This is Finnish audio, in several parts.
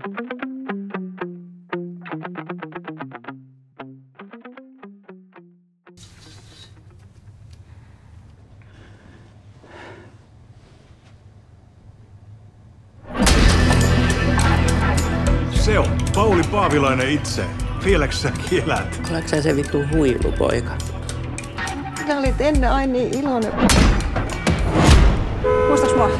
Se on Pauli Paavilainen itse. Vieläks sä kielät? Oletko sä se vittu huilupoika? Sä olit ennen aina niin iloinen. Muistaks mua?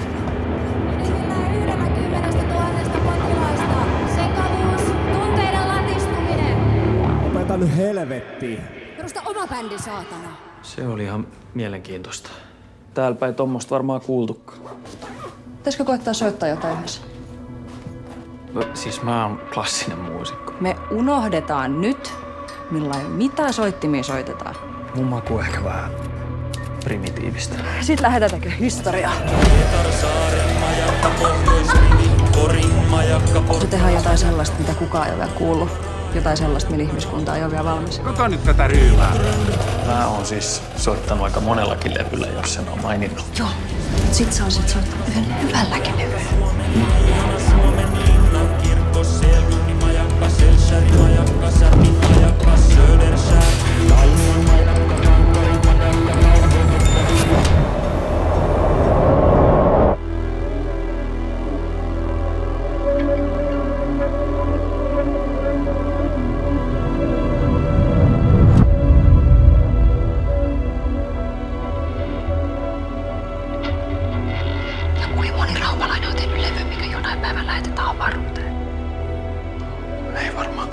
Opeta nyt helvettiin. Perusta oma bändi, saatana. Se oli ihan mielenkiintoista. Täälläpä ei tommoista varmaan kuultukaan. Pitäisikö koettaa soittaa jotain yhdessä? Siis mä oon klassinen muusikko. Me unohdetaan nyt, millain mitä soittimia soitetaan. Mun maku ehkä vähän primitiivistä. Sitten lähdetään tekemään historiaa. Se tehdään jotain sellaista, mitä kukaan ei ole vielä kuullut. Jotain sellaista, millä ihmiskunta ei ole vielä valmis. Ota nyt tätä ryymää. Mä oon siis soittanut aika monellakin levyllä, jos sen on maininnut. Joo. Sit sä olisit soittanut yhden hyvälläkin levyllä. Kuinka moni raumalainen on tehnyt levy, mikä jonain päivänä lähetetään avaruuteen? Ei varmaan